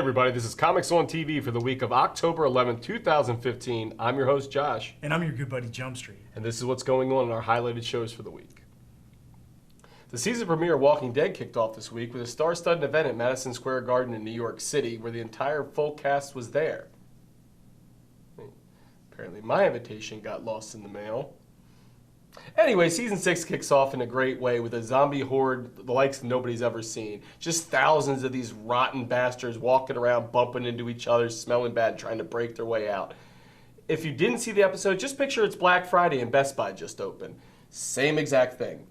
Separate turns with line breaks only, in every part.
everybody, this is Comics on TV for the week of October 11th, 2015. I'm your host, Josh.
And I'm your good buddy, Jump Street.
And this is what's going on in our highlighted shows for the week. The season premiere of Walking Dead kicked off this week with a star-studded event at Madison Square Garden in New York City where the entire full cast was there. Apparently my invitation got lost in the mail. Anyway, season 6 kicks off in a great way with a zombie horde the likes nobody's ever seen. Just thousands of these rotten bastards walking around, bumping into each other, smelling bad, trying to break their way out. If you didn't see the episode, just picture it's Black Friday and Best Buy just opened. Same exact thing.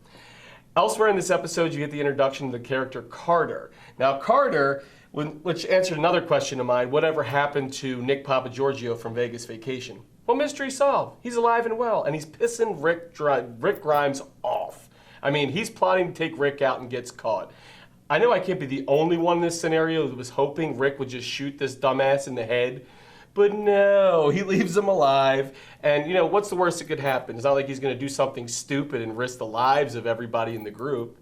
Elsewhere in this episode, you get the introduction of the character Carter. Now, Carter, which answered another question of mine, whatever happened to Nick Papagiorgio from Vegas Vacation? Well, mystery solved. He's alive and well, and he's pissing Rick Grimes off. I mean, he's plotting to take Rick out and gets caught. I know I can't be the only one in this scenario that was hoping Rick would just shoot this dumbass in the head, but no, he leaves him alive. And, you know, what's the worst that could happen? It's not like he's going to do something stupid and risk the lives of everybody in the group.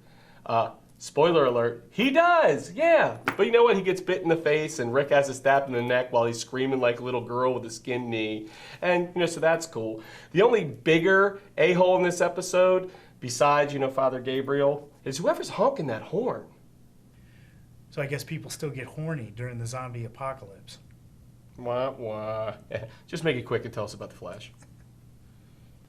Spoiler alert, he does, yeah. But you know what? He gets bit in the face and Rick has to stab him in the neck while he's screaming like a little girl with a skinned knee. And, you know, so that's cool. The only bigger a-hole in this episode, besides, you know, Father Gabriel, is whoever's honking that horn.
So I guess people still get horny during the zombie apocalypse.
Wah, wah. Just make it quick and tell us about The Flash.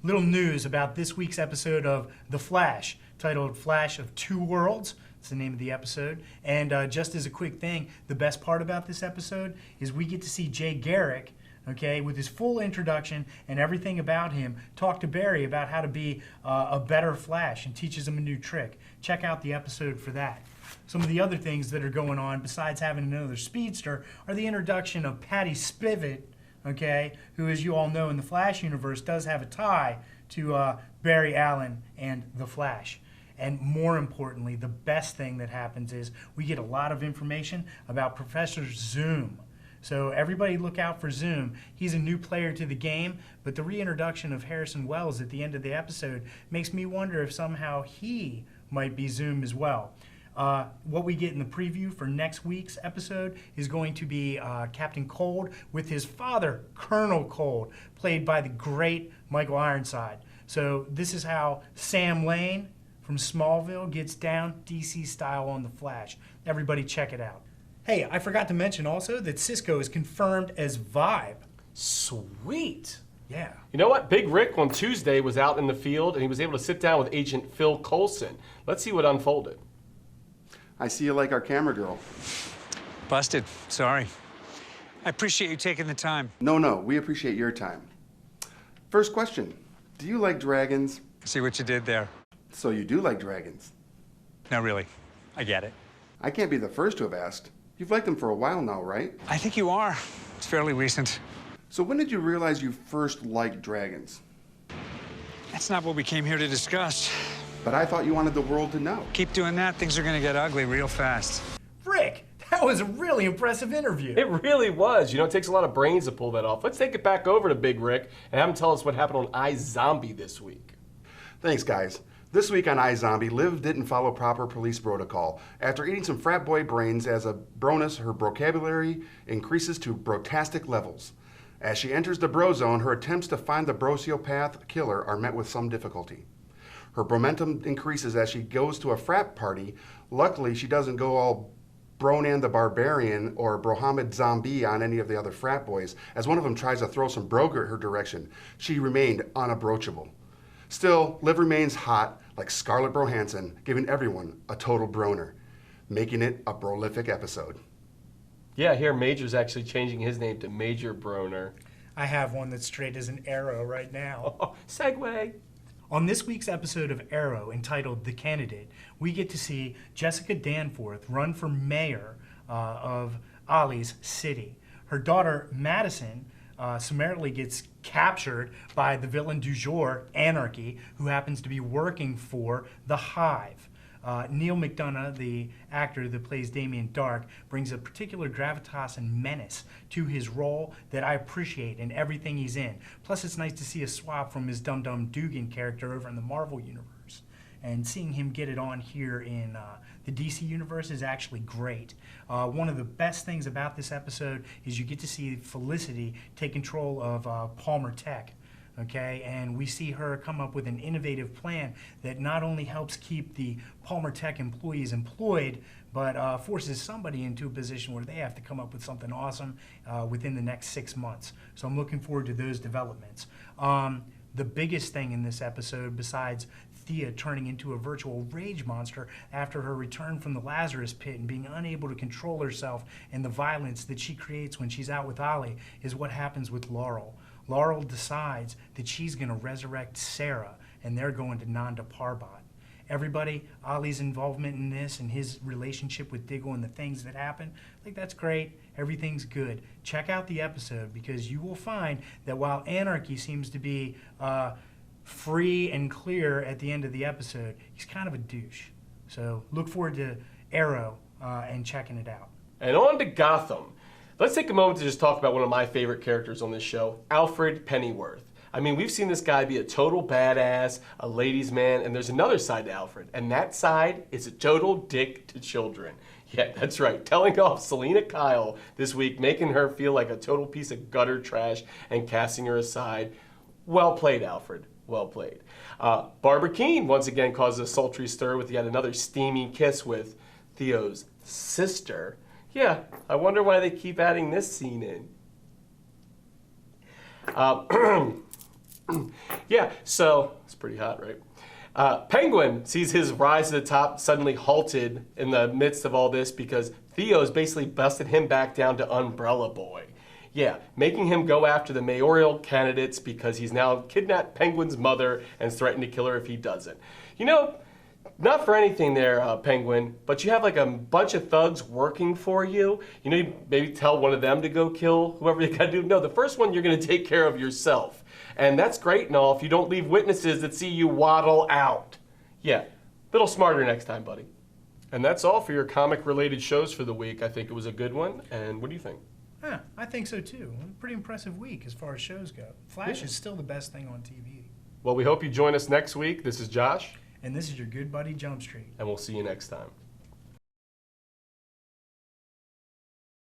Little news about this week's episode of The Flash, titled Flash of Two Worlds. It's the name of the episode. And just as a quick thing, the best part about this episode is we get to see Jay Garrick, okay, with his full introduction and everything about him, talk to Barry about how to be a better Flash and teaches him a new trick. Check out the episode for that. Some of the other things that are going on, besides having another speedster, are the introduction of Patty Spivot, okay, who, as you all know, in the Flash universe, does have a tie to Barry Allen and the Flash. And more importantly, the best thing that happens is we get a lot of information about Professor Zoom. So everybody look out for Zoom. He's a new player to the game, but the reintroduction of Harrison Wells at the end of the episode makes me wonder if somehow he might be Zoom as well. What we get in the preview for next week's episode is going to be Captain Cold with his father, Colonel Cold, played by the great Michael Ironside. So this is how Sam Lane from Smallville gets down DC style on The Flash. Everybody check it out. Hey, I forgot to mention also that Cisco is confirmed as Vibe.
Sweet.
Yeah.
You know what? Big Rick on Tuesday was out in the field and he was able to sit down with Agent Phil Coulson. Let's see what unfolded.
I see you like our camera girl.
Busted. Sorry. I appreciate you taking the time.
No, we appreciate your time. First question, do you like dragons?
See what you did there.
So you do like dragons?
No, really. I get it.
I can't be the first to have asked. You've liked them for a while now, right?
I think you are. It's fairly recent.
So when did you realize you first liked dragons?
That's not what we came here to discuss.
But I thought you wanted the world to know.
Keep doing that, things are gonna get ugly real fast.
Rick, that was a really impressive interview.
It really was. You know, it takes a lot of brains to pull that off. Let's take it back over to Big Rick and have him tell us what happened on iZombie this week.
Thanks, guys. This week on iZombie, Liv didn't follow proper police protocol. After eating some frat boy brains as a bonus, her vocabulary increases to brotastic levels. As she enters the bro zone, her attempts to find the brociopath killer are met with some difficulty. Her momentum increases as she goes to a frat party. Luckily, she doesn't go all Bronan the Barbarian or Brohammed Zombie on any of the other frat boys, as one of them tries to throw some brogue her direction. She remained unapproachable. Still, Liv remains hot like Scarlett Johansson, giving everyone a total broner, making it a prolific episode.
Yeah, here Major's actually changing his name to Major Broner.
I have one that's straight as an arrow right now.
Oh, segue.
On this week's episode of Arrow, entitled The Candidate, we get to see Jessica Danforth run for mayor of Ollie's city. Her daughter, Madison, summarily gets captured by the villain du jour, Anarchy, who happens to be working for the Hive. Neil McDonough, the actor that plays Damien Dark, brings a particular gravitas and menace to his role that I appreciate in everything he's in. Plus, it's nice to see a swap from his Dum Dum Dugan character over in the Marvel Universe. and seeing him get it on here in the DC universe is actually great. One of the best things about this episode is you get to see Felicity take control of Palmer Tech. Okay, and we see her come up with an innovative plan that not only helps keep the Palmer Tech employees employed, but forces somebody into a position where they have to come up with something awesome within the next 6 months. So I'm looking forward to those developments. The biggest thing in this episode, besides Thea turning into a virtual rage monster after her return from the Lazarus pit and being unable to control herself and the violence that she creates when she's out with Ollie, is what happens with Laurel. Laurel decides that she's going to resurrect Sarah, and they're going to Nanda Parbat. Everybody, Ollie's involvement in this and his relationship with Diggle and the things that happen, I think that's great. Everything's good. Check out the episode, because you will find that while Anarchy seems to be free and clear at the end of the episode, he's kind of a douche. So look forward to Arrow and checking it out.
And on to Gotham. Let's take a moment to just talk about one of my favorite characters on this show, Alfred Pennyworth. I mean, we've seen this guy be a total badass, a ladies' man, and there's another side to Alfred, and that side is a total dick to children. Yeah, that's right, telling off Selena Kyle this week, making her feel like a total piece of gutter trash and casting her aside. Well played, Alfred. Well played. Barbara Keene once again causes a sultry stir with yet another steamy kiss with Theo's sister. Yeah, I wonder why they keep adding this scene in. Yeah, so it's pretty hot, right? Penguin sees his rise to the top suddenly halted in the midst of all this because Theo's basically busted him back down to Umbrella Boy. Yeah, making him go after the mayoral candidates because he's now kidnapped Penguin's mother and is threatened to kill her if he doesn't. You know, not for anything there, Penguin, but you have like a bunch of thugs working for you. You know, you maybe tell one of them to go kill whoever you gotta do. No, the first one you're gonna take care of yourself. And that's great and all if you don't leave witnesses that see you waddle out. Yeah, little smarter next time, buddy. And that's all for your comic-related shows for the week. I think it was a good one. And what do you think?
Yeah, I think so too. A pretty impressive week as far as shows go. Flash is still the best thing on TV.
Well, we hope you join us next week. This is Josh.
And this is your good buddy Jump Street.
And we'll see you next time.